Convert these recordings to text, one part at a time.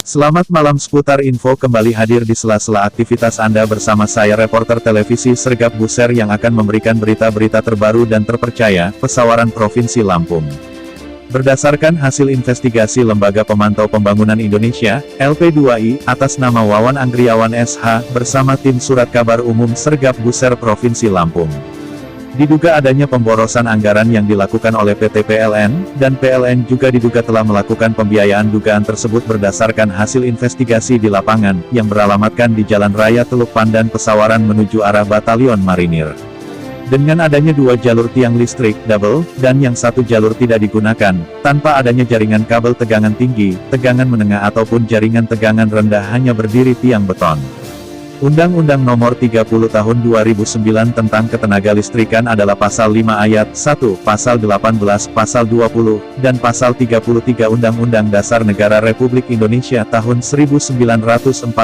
Selamat malam, seputar info kembali hadir di sela-sela aktivitas Anda bersama saya reporter televisi Sergap Buser yang akan memberikan berita-berita terbaru dan terpercaya, Pesawaran Provinsi Lampung. Berdasarkan hasil investigasi Lembaga Pemantau Pembangunan Indonesia, LP2I, atas nama Wawan Anggriawan SH, bersama tim Surat Kabar Umum Sergap Buser Provinsi Lampung. Diduga adanya pemborosan anggaran yang dilakukan oleh PT PLN, dan PLN juga diduga telah melakukan pembiayaan dugaan tersebut berdasarkan hasil investigasi di lapangan, yang beralamatkan di Jalan Raya Teluk Pandan Pesawaran menuju arah Batalion Marinir. Dengan adanya dua jalur tiang listrik, double, dan yang satu jalur tidak digunakan, tanpa adanya jaringan kabel tegangan tinggi, tegangan menengah ataupun jaringan tegangan rendah hanya berdiri tiang beton. Undang-Undang Nomor 30 Tahun 2009 tentang Ketenagalistrikan adalah Pasal 5 Ayat 1, Pasal 18, Pasal 20, dan Pasal 33 Undang-Undang Dasar Negara Republik Indonesia tahun 1945.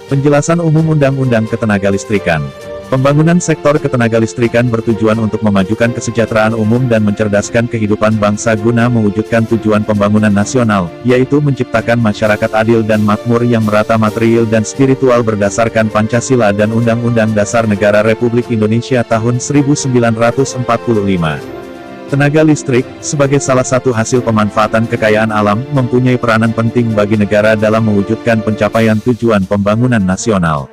Penjelasan Umum Undang-Undang Ketenagalistrikan. Pembangunan sektor ketenagalistrikan bertujuan untuk memajukan kesejahteraan umum dan mencerdaskan kehidupan bangsa guna mewujudkan tujuan pembangunan nasional, yaitu menciptakan masyarakat adil dan makmur yang merata material dan spiritual berdasarkan Pancasila dan Undang-Undang Dasar Negara Republik Indonesia tahun 1945. Tenaga listrik, sebagai salah satu hasil pemanfaatan kekayaan alam, mempunyai peranan penting bagi negara dalam mewujudkan pencapaian tujuan pembangunan nasional.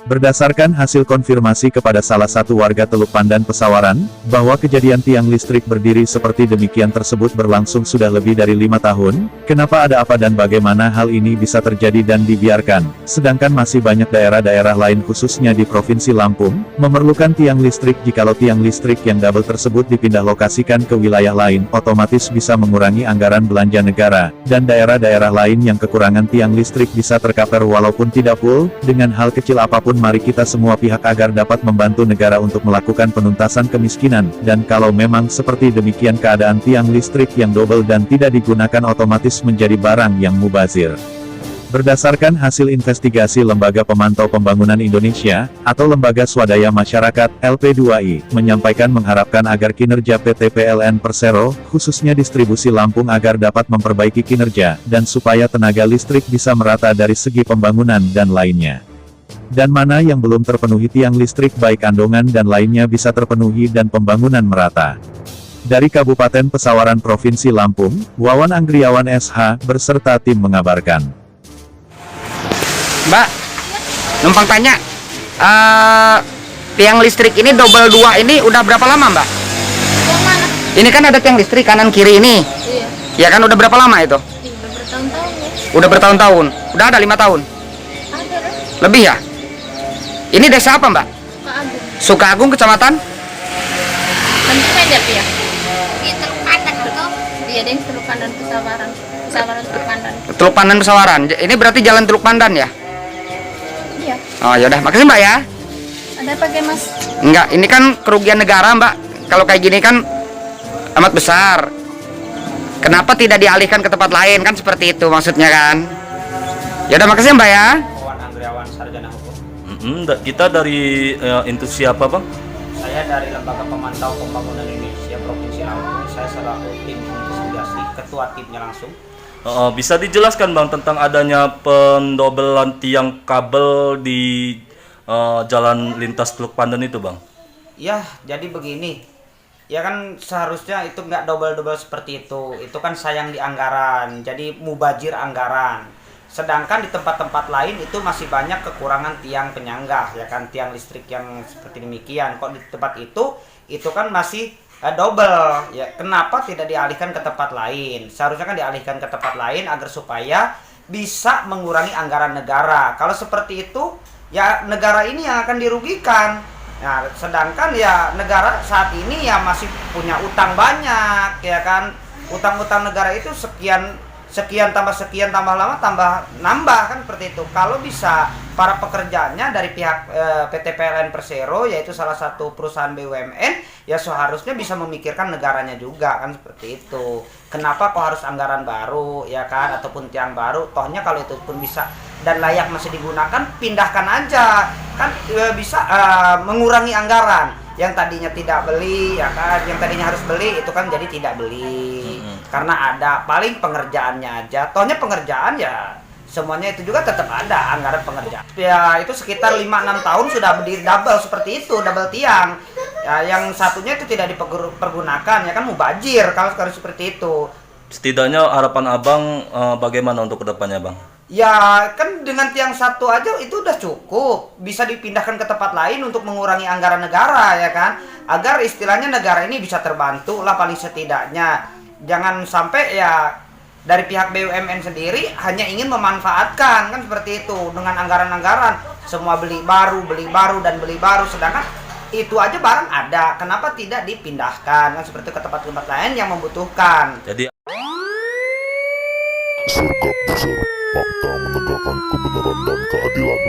Berdasarkan hasil konfirmasi kepada salah satu warga Teluk Pandan Pesawaran, bahwa kejadian tiang listrik berdiri seperti demikian tersebut berlangsung sudah lebih dari 5 tahun, kenapa ada apa dan bagaimana hal ini bisa terjadi dan dibiarkan, sedangkan masih banyak daerah-daerah lain khususnya di Provinsi Lampung, memerlukan tiang listrik. Jikalau tiang listrik yang double tersebut dipindah lokasikan ke wilayah lain, otomatis bisa mengurangi anggaran belanja negara, dan daerah-daerah lain yang kekurangan tiang listrik bisa tercover walaupun tidak full. Dengan hal kecil apapun, mari kita semua pihak agar dapat membantu negara untuk melakukan penuntasan kemiskinan, dan kalau memang seperti demikian keadaan tiang listrik yang double dan tidak digunakan otomatis menjadi barang yang mubazir. Berdasarkan hasil investigasi Lembaga Pemantau Pembangunan Indonesia, atau Lembaga Swadaya Masyarakat, LP2I, menyampaikan mengharapkan agar kinerja PT PLN Persero, khususnya distribusi Lampung agar dapat memperbaiki kinerja, dan supaya tenaga listrik bisa merata dari segi pembangunan dan lainnya. Dan mana yang belum terpenuhi tiang listrik baik andongan dan lainnya bisa terpenuhi dan pembangunan merata. Dari Kabupaten Pesawaran Provinsi Lampung, Wawan Anggriawan SH, beserta tim mengabarkan. Mbak, numpang tanya, tiang listrik ini double 2 ini udah berapa lama Mbak? Yang mana? Ini kan ada tiang listrik kanan kiri ini. Iya. Ya kan udah berapa lama itu? Udah bertahun-tahun ya. Udah bertahun-tahun. Udah ada 5 tahun. Ada deh. Lebih ya? Ini desa apa Mbak? Pak Agung. Sukagung, kecamatan? Nanti lihat ya. Di Teluk Pandan atau? Iya deh, Teluk Pandan Pesawaran. Pesawaran Teluk Pandan. Teluk Pandan Pesawaran. Ini berarti jalan Teluk Pandan ya? Iya. Oh yaudah, makasih Mbak ya. Ada apa Mas? Enggak, ini kan kerugian negara Mbak. Kalau kayak gini kan amat besar. Kenapa tidak dialihkan ke tempat lain, kan seperti itu maksudnya kan? Yaudah, makasih Mbak ya. Wawan Anggriawan, sarjana hukum. Kita dari itu siapa Bang? Saya dari Lembaga Pemantau Pembangunan Indonesia Provinsi Lampung. Saya selaku tim investigasi, ketua timnya langsung. Bisa dijelaskan Bang tentang adanya pendobelan tiang kabel di jalan lintas Teluk Pandan itu Bang? Ya, jadi begini. Ya kan seharusnya itu nggak double-double seperti itu. Itu kan sayang di anggaran, jadi mubazir anggaran. Sedangkan di tempat-tempat lain itu masih banyak kekurangan tiang penyangga, ya kan, tiang listrik yang seperti demikian. Kok di tempat itu kan masih double, ya. Kenapa tidak dialihkan ke tempat lain? Seharusnya kan dialihkan ke tempat lain agar supaya bisa mengurangi anggaran negara. Kalau seperti itu, ya negara ini yang akan dirugikan. Nah, sedangkan ya negara saat ini ya masih punya utang banyak, ya kan. Utang-utang negara itu sekian tambah lama tambah nambah kan seperti itu. Kalau bisa para pekerjanya dari pihak PT PLN Persero, yaitu salah satu perusahaan BUMN, ya seharusnya bisa memikirkan negaranya juga kan seperti itu. Kenapa kok harus anggaran baru, ya kan, ataupun tiang baru? Tohnya kalau itu pun bisa dan layak masih digunakan, pindahkan aja kan, bisa mengurangi anggaran. yang tadinya tidak beli ya kan, yang tadinya harus beli itu kan jadi tidak beli karena ada paling pengerjaannya aja. Tohnya pengerjaan ya semuanya itu juga tetap ada anggaran pengerjaan. Ya itu sekitar 5-6 tahun sudah berdiri double seperti itu, double tiang. Ya, yang satunya itu tidak dipergunakan ya kan mubazir kalau sekarang seperti itu. Setidaknya harapan abang bagaimana untuk kedepannya bang? Ya kan dengan tiang satu aja itu udah cukup, bisa dipindahkan ke tempat lain untuk mengurangi anggaran negara ya kan, agar istilahnya negara ini bisa terbantu lah paling setidaknya. Jangan sampai ya dari pihak BUMN sendiri hanya ingin memanfaatkan kan seperti itu dengan anggaran-anggaran semua beli baru dan beli baru, sedangkan itu aja barang ada, kenapa tidak dipindahkan kan seperti ke tempat-tempat lain yang membutuhkan. Jadi Sergap besar, fakta menegakkan kebenaran dan keadilan.